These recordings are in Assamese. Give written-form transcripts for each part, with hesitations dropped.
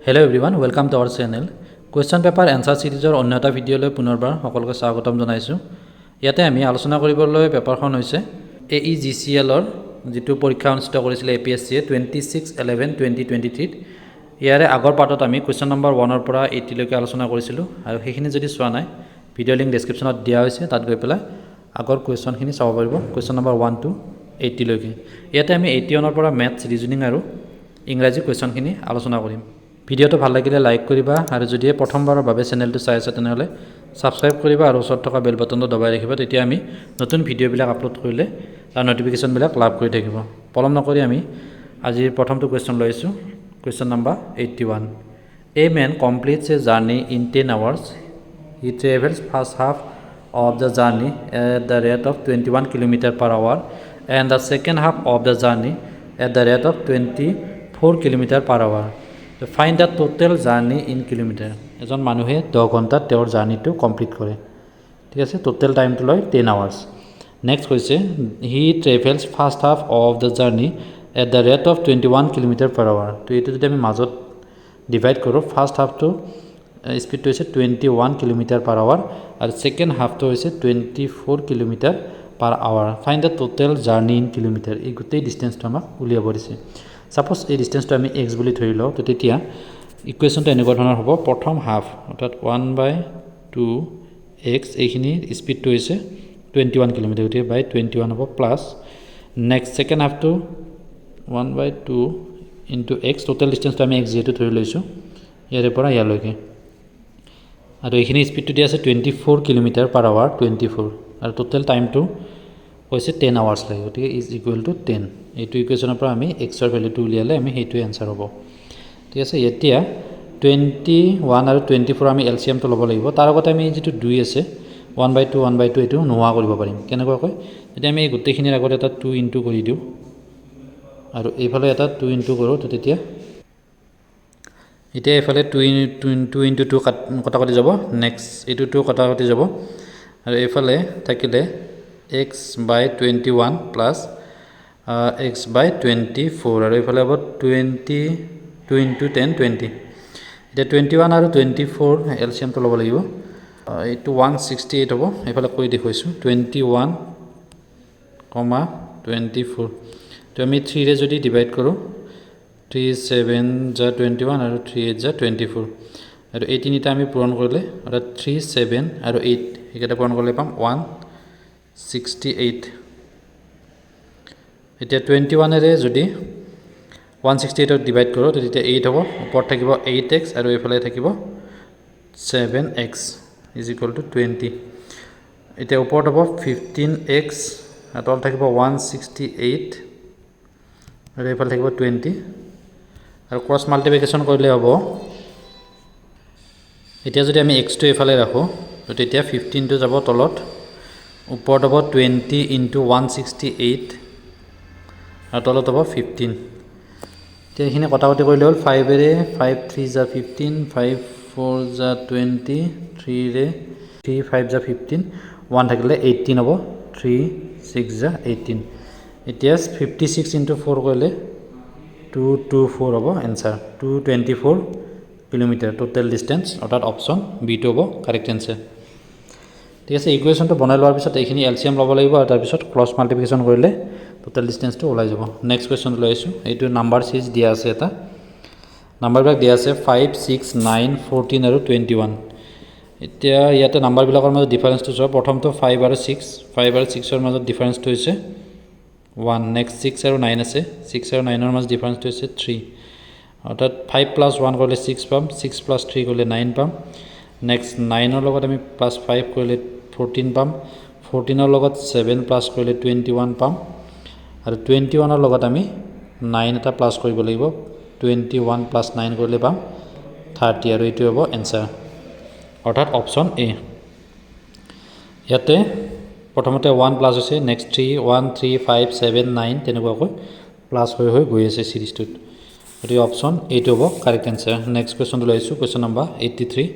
Hello everyone, welcome to our channel. Question paper answer series or অন্য এটা ভিডিঅ'লৈ পুনৰবাৰ সকলোকে স্বাগতম জনাইছো। ইয়াতে আমি আলোচনা কৰিবলৈ পেপাৰখন হৈছে AEGCL ৰ যেটো পৰীক্ষা অনুষ্ঠিত কৰিছিল APSC 26/11/2023 ইয়াৰে আগৰ পাৰ্টত আমি কোৱেশ্চন নম্বৰ 1 ৰ পৰা 80 লৈকে আলোচনা কৰিছিলো আৰু সেইখিনি যদি চোৱা নাই ভিডিঅ লিংক ডেসক্ৰিপচনত দিয়া হৈছে তাত গৈ পেলাই আগৰ কোৱেশ্চনখিনি চাব পাৰিব কোৱেশ্চন নম্বৰ 1 to 80 লৈকে। ইয়াতে আমি 81 ৰ পৰা ম্যাথছ ৰিজনিং আৰু ইংৰাজী কোৱেশ্চনখিনি আলোচনা কৰিম। ভিডিঅটো ভাল লাগিলে লাইক কৰিবা আৰু যদি প্ৰথমবাৰৰ বাবে চেনেলটো চাই আছা তেনেহলে সাবস্ক্ৰাইব কৰিবা আৰু ওচৰত থকা বেল বাটনটো দবাই ৰাখিবা তেতিয়া আমি নতুন ভিডিঅ'বিলাক আপলোড কৰিলে তাৰ নটিফিকেশনবিলাক লাভ কৰি থাকিব। পলম নকৰি আমি আজিৰ প্ৰথমটো কোৱেশ্চন লৈছো question number 81 A man completes a journey in 10 hours. He travels first half of the journey at the rate of 21 km/h and the second half of the journey at the rate of 24 km/h. To find the total journey in kilometer. এজন মানুহে 10 ঘন্টা তেওঁৰ জাৰ্নিটো কমপ্লিট কৰে। ঠিক আছে টোটাল টাইমটো লয় 10 hours. নেক্সট কৈছে he travels first half of the journey at the rate of 21 km/h. তো এটো যদি আমি মাজত ডিভাইড কৰো ফাৰ্স্ট হাফটো স্পিডটো হৈছে 21 km/h আৰু সেকেন্ড হাফটো হৈছে 24 km/h. Find the total journey in kilometre. এই গোটেই ডিসটেন্সটো আমাক উলিয়াব দিছে। সাপোজ এই ডিসটেন্সটো আমি x বুলি ধৰি লও তো তেতিয়া ইকুৱেশ্যনটো এনেকুৱা ধৰণৰ হ'ব প্ৰথম হাফ অৰ্থাৎ 1/2 x এইখিনি স্পিডটো হৈছে 21 km গতিকে বাই 21 হ'ব প্লাস নেক্সট সেকেন্ড হাফটো 1/2 into x টোটাল ডিসটেন্সটো আমি x যেটো ধৰি লৈছো ইয়াৰে পৰা ইয়ালৈকে আৰু এইখিনি স্পিডটো দিয়া আছে 24 km/h 24 আৰু টোটাল টাইমটো হৈছে 10 hours লাগে গতিকে is equal to 10 এইটো ইকুৱেশ্যনৰ পৰা আমি x ৰ ভ্যালুটো উলিয়ালে আমি হেইটো आंसर হ'ব। ঠিক আছে এতিয়া 21 আৰু 24 আমি এলসিএমটো ল'ব লাগিব তাৰ আগতে আমি যেটো 2 আছে 1/2 এটো নোহোৱা কৰিব পাৰিম কেনেকৈ কয় যদি আমি গোটেইখিনিৰ আগত এটা 2 ইনটু কৰি দিও আৰু এইফালে এটা 2 ইনটু কৰো তো তেতিয়া এতিয়া এইফালে 2 ইনটু 2 কটাকটি যাব নেক্সট এইটো 2 কটাকটি যাব আৰু এইফালে থাকিলে x by 21 plus x by 24 আৰু এইফালে হ'ব 22 into 10 20 এটা 21 আৰু 24 এলসিএম তো ল'ব লাগিব এইটো 168 হ'ব এইফালে কৈ দেখুৱাইছো 21, 24 তো আমি 3 ৰে যদি ডিভাইড কৰো 3 7 যা 21 আৰু 3 8 যা 24 আৰু 18 এটা আমি পূৰণ কৰিলে অৰ্থাৎ 3 7 আৰু 8 এটা পূৰণ কৰিলে পাম 168 এতিয়া 21 ৰে যদি 168 ক ডিভাইড কৰো তেতিয়া 8 হ'ব ওপৰত থাকিব 8x আৰু এইফালে থাকিব 7x is equal to 20 এতিয়া ওপৰত হ'ব 15x আৰু তলত থাকিব 168 আৰু এইফালে থাকিব 20 আৰু ক্ৰস মাল্টিপ্লিকেশন কৰিলে হ'ব এতিয়া যদি আমি x টো এইফালে ৰাখো তো তেতিয়া 15 টো যাব তলত ওপৰত হ'ব 20 into 168 আৰু তলত হ'ব 15 তে এইখিনি কটাকটি কৰিলে হ'ল 5 ৰে 5 3 যা 15 5 4 যা 20 3 ৰে 3 5 যা 15 1 থাকিলে 18 হ'ব 3 6 যা 18 এতিয়া 56 into 4 কৰিলে 224 হ'ব आंसर 224 কিলোমিটাৰ টোটাল ডিসটেন্স অৰ্থাৎ অপচন বি টো হ'ব কাৰেক্ট आंसर। ঠিক আছে ইকুৱেশ্যনটো বনাই লোৱাৰ পিছত এইখিনি এলসিএম ল'ব লাগিব আৰু তাৰ পিছত ক্ৰস মাল্টিপ্লিকেশন কৰিলে টোটাল ডিসটেন্সটো ওলাই যাব। নেক্সট কোৱেশ্চন লৈ আছো এইটো নাম্বাৰ সিৰিজ দিয়া আছে এটা নাম্বাৰবিলাক দিয়া আছে 5 6 9 14 আৰু 21 এতিয়া ইয়াতে নাম্বাৰবিলাকৰ মাজত ডিফাৰেন্সটো চোৱা প্ৰথমটো 5 আৰু 6 5 আৰু 6 ৰ মাজত ডিফাৰেন্সটো হৈছে 1 নেক্সট 6 আৰু 9 আছে 6 আৰু 9 ৰ মাজত ডিফাৰেন্সটো হৈছে 3 অৰ্থাৎ 5 + 1 কৰিলে 6 পাম 6 + 3 কৰিলে 9 পাম নেক্সট 9 ৰ লগত আমি +5 কৰিলে 14 পাম 14 ৰ লগত 7 প্লাস কৰিলে 21 পাম আৰু 21 ৰ লগত আমি 9 এটা প্লাস কৰিব লাগিব 21 + 9 কৰিলে পাম 30 আৰু এইটো হ'ব आंसर অৰ্থাৎ অপচন এ। ইয়াতে প্ৰথমতে 1 প্লাস হৈছে নেক্সট 3 1 3 5 7 9 তেনেকুৱাকৈ প্লাস হৈ গৈ আছে সিৰিজটোত গতিকে অপচন এইটো হ'ব কাৰেক্ট आंसर। নেক্সট কোৱেশ্চনটো লৈছো question number 83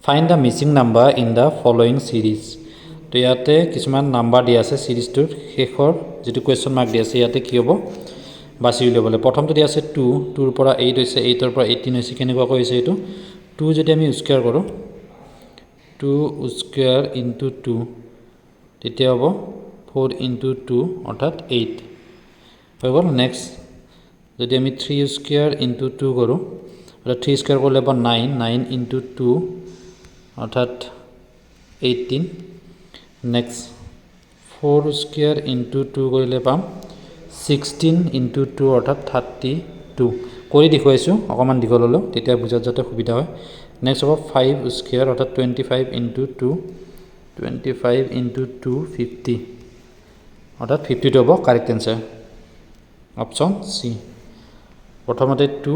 find the missing number in the following series. তো ইয়াতে কিছুমান নাম্বাৰ দিয়া আছে সিৰিজটোৰ শেষৰ যেটো কোৱেশ্চন মাৰ্ক দিয়া আছে ইয়াতে কি হ'ব বাছি উলিয়াবলৈ প্ৰথমটো দিয়া আছে 2 2ৰ পৰা 8 হৈছে 8ৰ পৰা 18 হৈছে কেনেকুৱাকৈ হৈছে এইটো 2 যদি আমি স্কয়াৰ কৰোঁ 2 স্কয়াৰ ইনটু 2 তেতিয়া হ'ব 4 ইনটু 2 অৰ্থাৎ 8 হৈ গ'ল নেক্সট যদি আমি 3 স্কয়াৰ ইনটু 2 কৰোঁ অৰ্থাৎ 3 স্কয়াৰ কৰিলে হ'ব 9 9 ইনটু 2 অৰ্থাৎ 18 নেক্সট 4 স্কয়াৰ ইনটু 2 কৰিলে পাম 16 ইনটু 2 অৰ্থাৎ 32 কৰি দেখুৱাইছোঁ অকণমান দীঘল হ'লেও তেতিয়া বুজাত যাতে সুবিধা হয় নেক্সট হ'ব 5 স্কয়াৰ অৰ্থাৎ 25 ইনটু 2 25 ইনটু 2 50 অৰ্থাৎ 52 হ'ব কাৰেক্ট এনসাৰ অপশ্যন সি প্ৰথমতে 2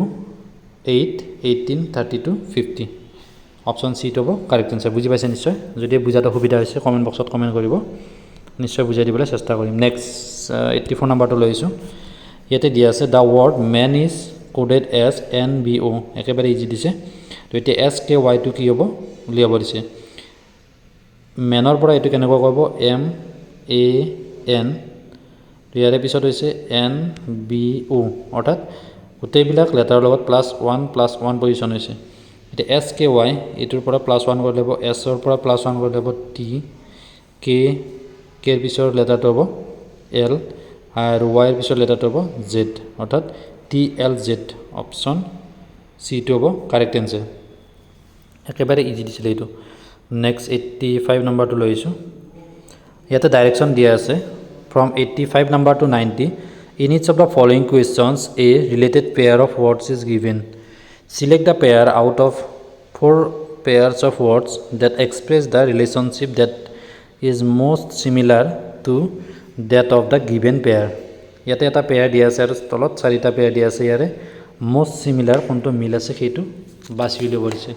8 18 32 50 অপশ্যন সি হ'ব কাৰেক্ট এনসাৰ বুজি পাইছে নিশ্চয় যদি বুজাত সুবিধা হৈছে কমেন্ট বক্সত কমেন্ট কৰিব নিশ্চয় বুজাই দিবলৈ চেষ্টা কৰিম নেক্সট 84 নম্বৰটো লৈছোঁ ইয়াতে দিয়া আছে the word men is coded as NBO একেবাৰে ইজি দিছে তো এতিয়া SKY টো কি হ'ব উলিয়াব দিছে মেনৰ পৰা এইটো কেনেকুৱা কৰিব MAN ইয়াৰে পিছত হৈছে NBO অৰ্থাৎ গোটেইবিলাক লেটাৰৰ লগত +1 পজিশ্যন হৈছে এতিয়া SKY এইটোৰ পৰা +1 কৰি ল'ব S ৰ পৰা +1 কৰি ল'ব T K ৰ পিছৰ লেটাৰটো হ'ব L আৰু Y ৰ পিছৰ লেটাৰটো হ'ব Z অৰ্থাৎ TLZ অপশ্যন সি টো হ'ব কাৰেক্ট এনসাৰ একেবাৰে ইজি দিছিলে এইটো নেক্সট 85 নম্বৰটো লৈছোঁ ইয়াতে ডাইৰেকশ্যন দিয়া আছে from 85 number to 90 in each of the following questions a related pair of words is given select the pair out of 4 pairs of words that express the relationship that is most similar to that of the given pair ইয়াতে এটা পেয়াৰ দিয়া আছে আৰু তলত চাৰিটা পেয়াৰ দিয়া আছে ইয়াৰে most similar কোনটো মিল আছে সেইটো বাছি উলিয়াব দিছে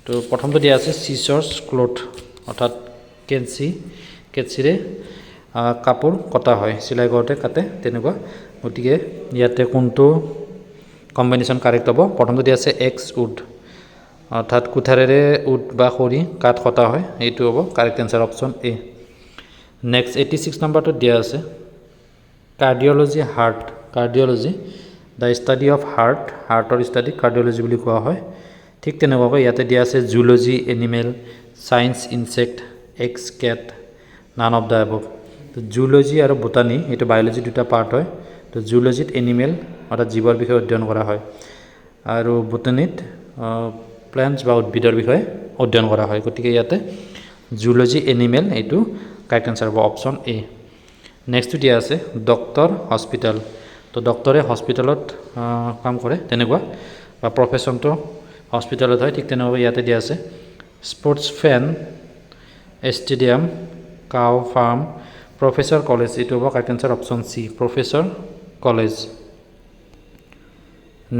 তো প্ৰথমটো দিয়া আছে scissors cloth অৰ্থাৎ কেঁচিৰে কাপোৰ কটা হয় সিলাই কৰোঁতে কাটে তেনেকুৱা গতিকে ইয়াতে কোনটো কম্বিনেশ্যন কাৰেক্ট হ'ব প্ৰথমটো দিয়া আছে এক্স উড অৰ্থাৎ কুঠাৰেৰে উড বা খৰি কাঠ কটা হয় এইটো হ'ব correct answer option A next 86 নম্বৰটো দিয়া আছে কাৰ্ডিঅলজি দ্য ষ্টাডি অফ হাৰ্টৰ ষ্টাডি কাৰ্ডিঅলজি বুলি কোৱা হয় ঠিক তেনেকুৱাকৈ ইয়াতে দিয়া আছে জুলজি এনিমেল সায়েন্স ইনসেক্ট এক্স কেট নান অফ দ্য এবভ তো জুলজি আৰু বোটানি এইটো বায়োলজি দুটা পাৰ্ট হয় তো জুলজিত এনিমেল অৰ্থাৎ জীৱৰ বিষয়ে অধ্যয়ন কৰা হয় আৰু বোটানিত প্লান্টছ বা উদ্ভিদৰ বিষয়ে অধ্যয়ন কৰা হয় গতিকে ইয়াতে জুলজি এনিমেল এইটো কাৰেক্ট আনসাৰ হ'ব অপশ্যন এ নেক্সটটো দিয়া আছে ডক্টৰ হস্পিটেল তো ডক্টৰে হস্পিটেলত কাম কৰে তেনেকুৱা বা প্ৰফেশ্যনটো হস্পিটেলত হয় ঠিক তেনেকুৱা ইয়াতে দিয়া আছে sports fan stadium cow farm professor college এইটো হ'ব correct answer option C professor college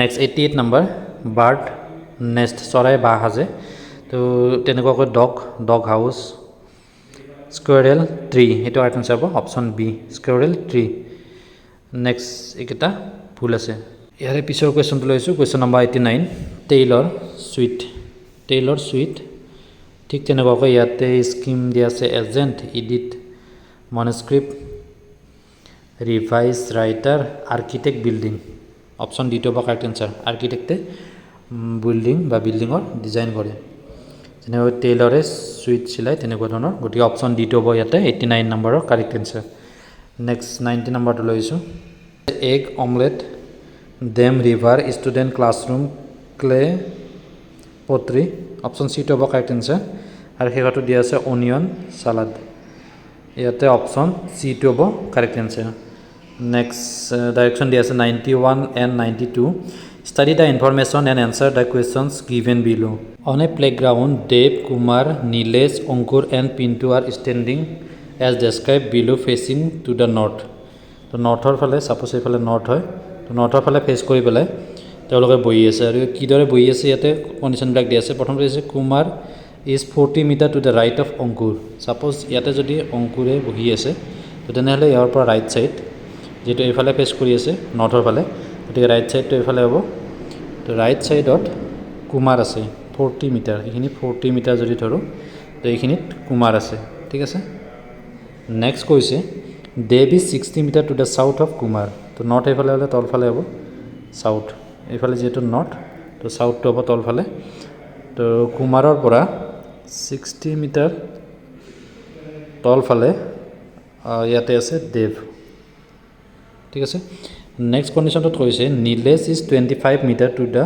next 88 number bird next চৰাই বাহ সাজে তো তেনেকুৱাকৈ ডগ হাউচ স্কুৱেৰেল ট্ৰী এইটো কাৰেক্ট আনসাৰ হ'ব option B squirrel tree next এইকেইটা ভুল আছে ইয়াৰে পিছৰ কুৱেশ্যনটো লৈছোঁ কুৱেশ্যন নম্বৰ 89 টেইলৰ চুইট ঠিক তেনেকুৱাকৈ ইয়াতে স্কিম দিয়া আছে agent edit manuscript revise writer architect building option D টো হ'ব কাৰেক্ট এনসাৰ আৰ্কিটেক্টে বিল্ডিঙৰ ডিজাইন কৰে যেনেকৈ টেইলৰে চুইট চিলাই তেনেকুৱা ধৰণৰ গতিকে অপশ্যন ডি টো হ'ব ইয়াতে 89 নম্বৰৰ কাৰেক্ট এনসাৰ নেক্সট 90 নম্বৰটো লৈছোঁ egg omelette dam river student classroom clay pottery option C টো হ'ব কাৰেক্ট এনসাৰ আৰু শেষতো দিয়া আছে অনিয়ন চালাড ইয়াতে অপশ্যন চি টো হ'ব কাৰেক্ট এনসাৰ নেক্সট ডাইৰেকশ্যন দিয়া আছে 91 and 92 study the information and answer the questions given below on a playground Dev Kumar Nilesh Ankur and Pintu are standing as described below facing to the north তো নৰ্থৰ ফালে সাপোজ এইফালে নৰ্থ হয় তো নৰ্থৰ ফালে ফেচ কৰি পেলাই তেওঁলোকে বহি আছে আৰু কিদৰে বহি আছে ইয়াতে কণ্ডিশ্যনবিলাক দিয়া আছে প্ৰথমতে আছে Kumar is 40 meter to the right of Ankur suppose ইয়াতে যদি অংকুৰে বহি আছে তো তেনেহ'লে ইয়াৰ পৰা ৰাইট সাইড যেটো এইফালে ফেচ কৰি আছে নৰ্থৰ ফালে গতিকে ৰাইট সাইডটো এইফালে হ'ব তো ৰাইট সাইডত কুমাৰ আছে 40 মিটাৰ এইখিনি 40 মিটাৰ যদি ধৰোঁ তো এইখিনিত কুমাৰ আছে ঠিক আছে নেক্সট কৈছে Dev is 60 metre to the south of Kumar তো তো নৰ্থ এইফালে হ'লে তলফালে হ'ব চাউথ, এইফালে যিহেতু নৰ্থ তো চাউথটো হ'ব তলফালে। তো কুমাৰৰ পৰা 60 মিটাৰ তলফালে ইয়াতে আছে দেৱ, ঠিক আছে। নেক্সট কণ্ডিশ্যনটোত কৈছে Nilesh is 25 metre to the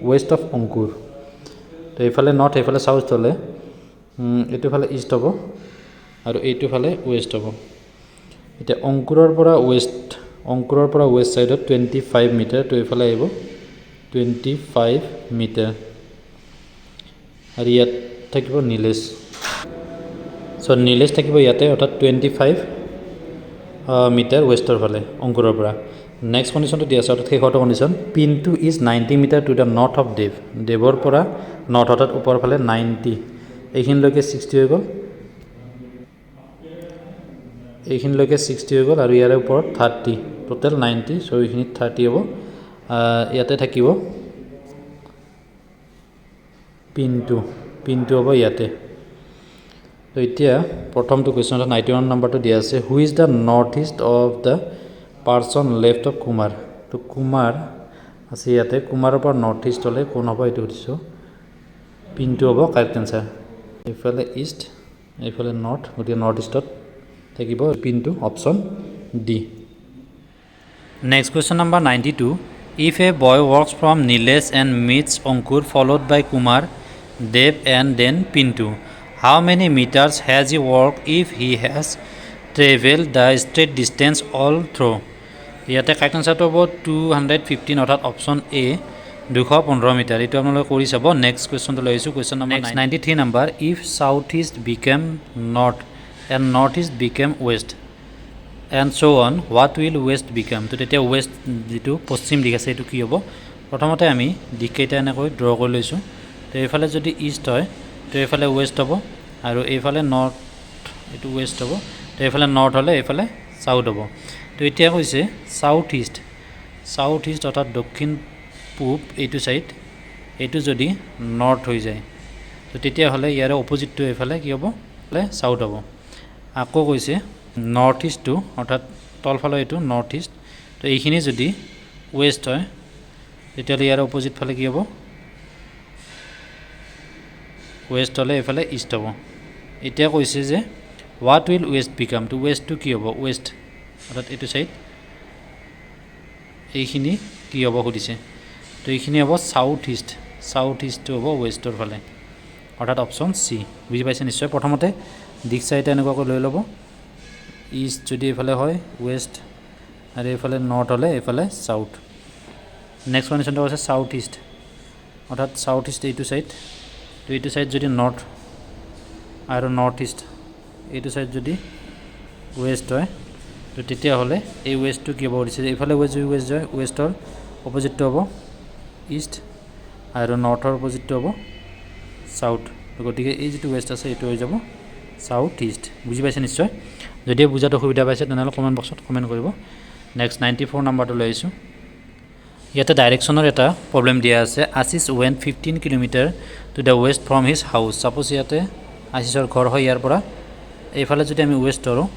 west of Ankur. তো এইফালে নৰ্থ এইফালে চাউথ হ'লে এইটোফালে ইষ্ট হ'ব আৰু এইটোফালে ৱেষ্ট হ'ব। এতিয়া অংকুৰৰ পৰা ৱেষ্ট ছাইডত 25 মিটাৰ, তো এইফালে আহিব 25 মিটাৰ আৰু ইয়াত থাকিব নীলেশ। চ' নীলেশ থাকিব ইয়াতে, অৰ্থাৎ 25 মিটাৰ ৱেষ্টৰ ফালে অংকুৰৰ পৰা। নেক্সট কণ্ডিশ্যনটো দিয়া আছে, অৰ্থাৎ শেষৰটো কণ্ডিশ্যন পিনটো is 90 metre to the north of Dev. দেৱৰ পৰা নৰ্থ অৰ্থাৎ ওপৰৰ ফালে 90, এইখিনিলৈকে 60 হৈ গ'ল, এইখিনিলৈকে 60 হৈ গ'ল আৰু ইয়াৰে ওপৰত 30, টোটেল 90, চ' এইখিনিত 30 হ'ব। ইয়াতে থাকিব পিনটো হ'ব ইয়াতে। তো এতিয়া প্ৰথমটো কুৱেশ্যনত 91 নম্বৰটো দিয়া আছে, who is the north east of the person left of Kumar. তো কুমাৰ আছে ইয়াতে, কুমাৰৰ পৰা নৰ্থ ইষ্ট হ'লে কোন হ'ব এইটো সুধিছোঁ। পিনটো হ'ব কাৰেক্ট এনচাৰ। এইফালে ইষ্ট এইফালে নৰ্থ, গতিকে নৰ্থ ইষ্টত থাকিব পিনটো, option D. Next question number 92, if a boy works from Nilesh and meets Ankur followed by Kumar, Dev and then Pintu, how many metres has he work if he has travel the straight distance all through. ইয়াতে কাৰেক্ট এনচাৰটো হ'ব 215, অৰ্থাৎ অপশ্যন এ 215 মিটাৰ। এইটো আপোনালোকে কৰি চাব। নেক্সট কুৱেশ্যনটো লৈ আহিছোঁ, question number 93 number, if south east become north and north east become west and so' on, what will west become. তো তেতিয়া ৱেষ্ট যিটো পশ্চিম দিশ আছে এইটো কি হ'ব। প্ৰথমতে আমি দিশকেইটা এনেকৈ ড্ৰ কৰি লৈছোঁ। তো এইফালে যদি ইষ্ট হয় তো এইফালে ৱেষ্ট হ'ব আৰু এইফালে নৰ্থ, এইটো ৱেষ্ট হ'ব। তো এইফালে নৰ্থ হ'লে এইফালে চাউথ হ'ব। তো এতিয়া কৈছে চাউথ ইষ্ট অৰ্থাৎ দক্ষিণ পূব এইটো ছাইড, এইটো যদি নৰ্থ হৈ যায় তো তেতিয়াহ'লে ইয়াৰে অপজিটটো এইফালে কি হ'ব, চাউথ হ'ব। আকৌ কৈছে নৰ্থ ইষ্টটো অৰ্থাৎ তলফালে এইটো নৰ্থ ইষ্ট, তো এইখিনি যদি ৱেষ্ট হয় তেতিয়াহ'লে ইয়াৰ অপজিট ফালে কি হ'ব, ৱেষ্ট হ'লে এইফালে ইষ্ট হ'ব। এতিয়া কৈছে যে হোৱাট উইল ৱেষ্ট বিকাম, তো ৱেষ্টটো কি হ'ব, ৱেষ্ট অৰ্থাৎ এইটো ছাইড, এইখিনি কি হ'ব সুধিছে। তো এইখিনি হ'ব চাউথ ইষ্টটো হ'ব ৱেষ্টৰ ফালে, অৰ্থাৎ অপশ্যন চি। বুজি পাইছে নিশ্চয়। প্ৰথমতে দিশ চাৰিটা এনেকুৱাকৈ লৈ ল'ব, ইষ্ট যদি এইফালে হয় ৱেষ্ট আৰু এইফালে নৰ্থ হ'লে এইফালে চাউথ। নেক্সট কণ্ডিশ্যনটো হৈছে চাউথ ইষ্ট, অৰ্থাৎ চাউথ ইষ্ট এইটো ছাইড, তো এইটো ছাইড যদি নৰ্থ আৰু নৰ্থ ইষ্ট এইটো ছাইড যদি ৱেষ্ট হয় তো তেতিয়াহ'লে এই ৱেষ্টটো কি হ'ব সুধিছে। এইফালে ৱেষ্ট হয়, ৱেষ্টৰ অপজিটটো হ'ব ইষ্ট আৰু নৰ্থৰ অপজিটটো হ'ব চাউথ। গতিকে এই যিটো ৱেষ্ট আছে এইটো হৈ যাব চাউথ ইষ্ট। বুজি পাইছে নিশ্চয়। যদিও বুজাত অসুবিধা পাইছে তেনেহ'লে কমেণ্ট বক্সত কমেণ্ট কৰিব। নেক্সট 94 নম্বৰটো লৈ আহিছোঁ। ইয়াতে ডাইৰেকশ্যনৰ এটা প্ৰব্লেম দিয়া আছে, Ashish went 15 kilometre to the west from his house. Suppose ইয়াতে আশিষৰ ঘৰ হয় ইয়াৰ পৰা, এইফালে যদি আমি ৱেষ্ট ধৰোঁ,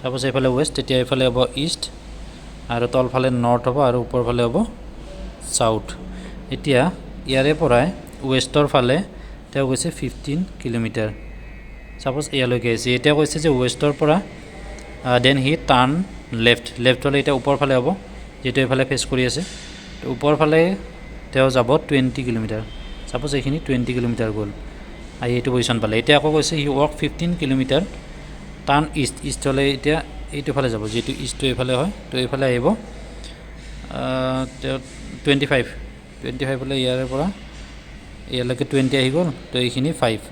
ছাপ'জ এইফালে ৱেষ্ট, তেতিয়া এইফালে হ'ব ইষ্ট আৰু তলফালে নৰ্থ হ'ব আৰু ওপৰফালে হ'ব চাউথ। এতিয়া ইয়াৰে পৰাই ৱেষ্টৰ ফালে তেওঁ কৈছে 15 কিলোমিটাৰ, ছাপ'জ ইয়ালৈকে আহিছে। এতিয়া কৈছে যে ৱেষ্টৰ পৰা দেন হি টাৰ্ণ লেফ্ট হ'লে এতিয়া ওপৰ ফালে হ'ব, যিহেতু এইফালে ফেচ কৰি আছে। তো ওপৰ ফালে তেওঁ যাব 20 কিলোমিটাৰ, ছাপ'জ এইখিনি 20 কিলোমিটাৰ গ'ল, আহি এইটো পজিশ্যন পালে। এতিয়া আকৌ কৈছে হি ৱৰ্ক 15 কিলোমিটাৰ টাৰ্ণ ইষ্ট হ'লে এতিয়া এইটো ফালে যাব, যিহেতু ইষ্টটো এইফালে হয়, তো এইফালে আহিব তেওঁ 25 হ'লে ইয়াৰে পৰা ইয়ালৈকে 20 আহি গ'ল, তো এইখিনি 5,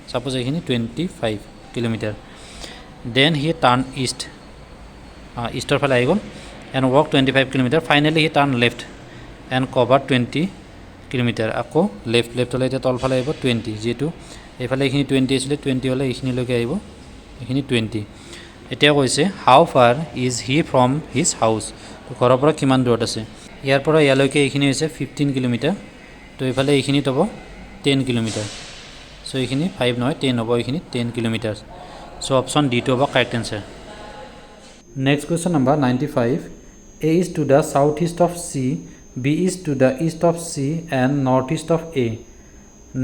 ছাপ'জ এইখিনি 25 কিলোমিটাৰ। দেন হি টাৰ্ণ ইষ্টৰ ফালে আহি গ'ল and work 25 kilometre. Finally he turn left and cover 20 kilometre. আকৌ লেফ্ট হ'লে এতিয়া তলফালে আহিব 20, যিহেতু এইফালে এইখিনি 20 আছিলে, 20 হ'লে এইখিনিলৈকে আহিব, এইখিনি 20। এতিয়া কৈছে হাউ ফাৰ is he from his house, তো ঘৰৰ পৰা কিমান দূৰত আছে। ইয়াৰ পৰা ইয়ালৈকে এইখিনি হৈছে 15 কিলোমিটাৰ, তো এইফালে এইখিনিত হ'ব 10 কিলোমিটাৰ। চ' এইখিনি 5 নহয় 10 হ'ব, এইখিনি 10 কিলোমিটাৰ। চ' অপশ্যন ডিটো হ'ব correct answer. Next question number 95, A is to the southeast of C, B is to the east of C and northeast of A.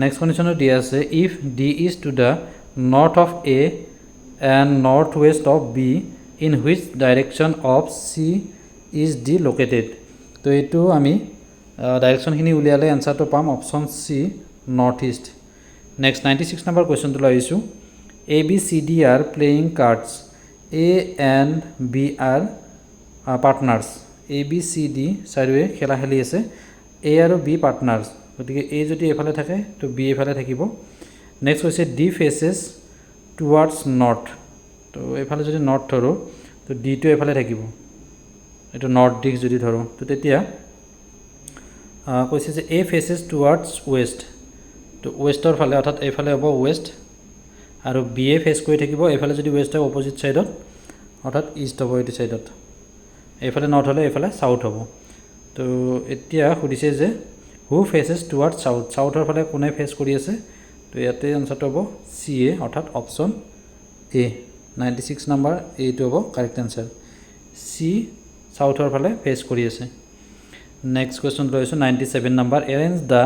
Next condition দিয়া আছে if D is to the north of A and northwest of B, in which direction of C is D located. তো এইটো আমি ডাইৰেকশ্যনখিনি উলিয়ালে এনসাৰটো পাম option C north east. Next 96 number কুৱেশ্যনটো লৈ আহিছোঁ A B C D are playing cards. A and B are partners. A B C D চাৰিওৱে খেলা খেলি আছে A আৰু B partners, গতিকে A যদি এফালে থাকে তো B এফালে থাকিব। নেক্সট হৈছে D faces towards north, তো এফালে যদি নৰ্থ ধৰোঁ তো D টো এফালে থাকিব, এইটো নৰ্থ দিশ যদি ধৰোঁ তো তেতিয়া কৈছে যে A faces towards west, তো ৱেষ্টৰ ফালে অৰ্থাৎ এইফালে হ'ব ৱেষ্ট আৰু বি এ ফেচ কৰি থাকিব এইফালে যদি ৱেষ্ট হয় অপজিট ছাইডত অৰ্থাৎ ইষ্ট হ'ব এইটো ছাইডত, এইফালে নৰ্থ হ'লে এইফালে চাউথ হ'ব। তো এতিয়া সুধিছে যে হু ফেচেছ টুৱাৰ্ড চাউথ, চাউথৰ ফালে কোনে ফেচ কৰি আছে, তো ইয়াতে আনচাৰটো হ'ব চি এ অৰ্থাৎ অপশ্যন এ 96 নম্বৰ এইটো হ'ব কাৰেক্ট আনচাৰ, চি চাউথৰ ফালে ফেচ কৰি আছে। নেক্সট কুৱেশ্যন লৈছোঁ 97 number arrange the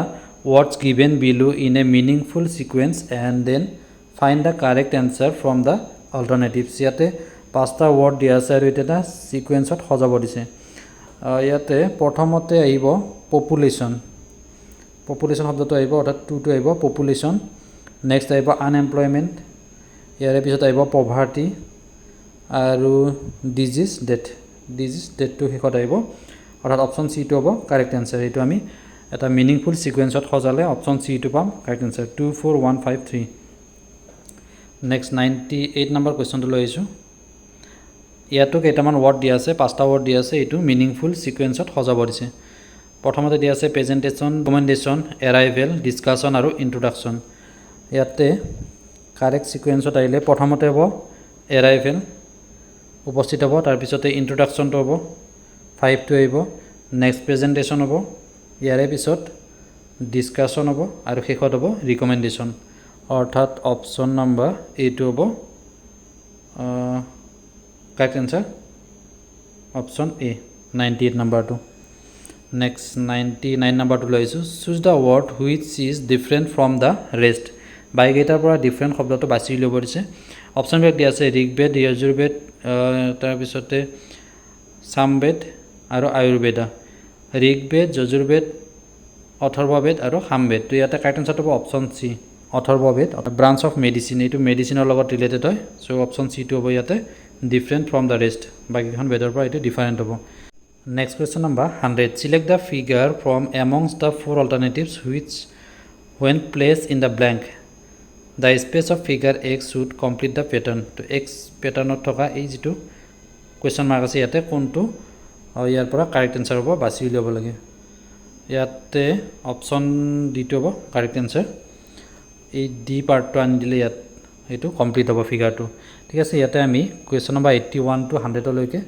words given below in a meaningful sequence and then find the correct answer from the alternatives. ইয়াতে পাঁচটা ৱৰ্ড দিয়া আছে আৰু এটা সিকুৱেন্সত সজাব দিছে। ইয়াতে প্ৰথমতে আহিব পপুলেশ্যন, পপুলেশ্যন শব্দটো আহিব অৰ্থাৎ টুটো আহিব পপুলেশ্যন। নেক্সট আহিব আনএমপ্লয়মেণ্ট, ইয়াৰে পিছত আহিব পভাৰ্টি আৰু ডিজিজ ডেথ, ডিজিজ ডেথটো শেষত আহিব অৰ্থাৎ অপশ্যন চিটো হ'ব কাৰেক্ট এনচাৰ। এইটো আমি এটা মিনিংফুল সিকুৱেন্সত সজালে অপশ্যন চি টো পাম কাৰেক্ট আনচাৰ 2 4 1 5 3। নেক্সট 98 নম্বৰ কুৱেশ্যনটো লৈ আহিছোঁ। ইয়াতো কেইটামান ৱৰ্ড দিয়া আছে, পাঁচটা ৱৰ্ড দিয়া আছে, এইটো মিনিংফুল সিকুৱেন্সত সজাব দিছে। প্ৰথমতে দিয়া আছে প্ৰেজেণ্টেশ্যন, ৰিকমেণ্ডেশ্যন, এৰাইভেল, ডিছকাশ্যন আৰু ইন্ট্ৰডাকশ্যন। ইয়াতে কাৰেক্ট সিকুৱেন্সত আহিলে প্ৰথমতে হ'ব এৰাইভেল উপস্থিত হ'ব, তাৰপিছতে ইন্ট্ৰডাকশ্যনটো হ'ব 5টো আহিব, নেক্সট প্ৰেজেণ্টেশ্যন হ'ব, ইয়াৰে পিছত ডিছকাশ্যন হ'ব আৰু শেষত হ'ব ৰিকমেণ্ডেশ্যন অৰ্থাৎ অপশ্যন নম্বৰ এইটো হ'ব কাৰেক্ট এনচাৰ অপশ্যন এ 98 নম্বৰটো। নেক্সট 99 নম্বৰটো লৈ আহিছোঁ choose the word which is different from the rest, বাইকেইটাৰ পৰা ডিফাৰেণ্ট শব্দটো বাছি ল'ব দিছে। অপশ্যনবিলাক দিয়া আছে ঋগবেদ, যজুৰ্বেদ, তাৰপিছতে সামবেদ আৰু আয়ুৰ্বেদা। ঋগবেদ, যজুৰ্বেদ, অথৰ্ববেদ আৰু সামবেদ, তো ইয়াতে কাৰেক্ট এনচাৰটো হ'ব option C Atharvaveda, branch of medicine, এইটো মেডিচিনৰ লগত ৰিলেটেড হয়। চ' অপশ্যন চিটো হ'ব ইয়াতে ডিফাৰেণ্ট ফ্ৰম দ্য ৰেষ্ট, বাকীখন বেদৰ পৰা এইটো ডিফাৰেণ্ট হ'ব। Next question number 100 select the figure from amongst the 4 alternatives which when placed in the blank the space of figure X should complete the pattern. তো এক্স পেটাৰ্ণত থকা এই যিটো কুৱেশ্যন মাৰ্ক আছে ইয়াতে কোনটো ইয়াৰ পৰা কাৰেক্ট এনচাৰ হ'ব বাছি উলিয়াব লাগে। ইয়াতে অপশ্যন ডিটো হ'ব কাৰেক্ট এনচাৰ, এই ডি পাৰ্টটো আনি দিলে ইয়াত এইটো কমপ্লিট হ'ব ফিগাৰটো। ঠিক আছে, ইয়াতে আমি কুৱেশ্যন নম্বৰ 81 to 100লৈকে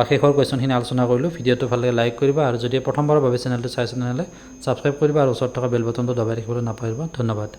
শেষৰ কুৱেশ্যনখিনি আলোচনা কৰিলোঁ। ভিডিঅ'টো ভালকৈ লাইক কৰিবা আৰু যদি প্ৰথমবাৰৰ বাবে চেনেলটো চাইছে তেনেহ'লে ছাবস্ক্ৰাইব কৰিবা আৰু ওচৰত থকা বেল বটনটো দবাই ৰাখিবলৈ নাপাহৰিবা। ধন্যবাদ।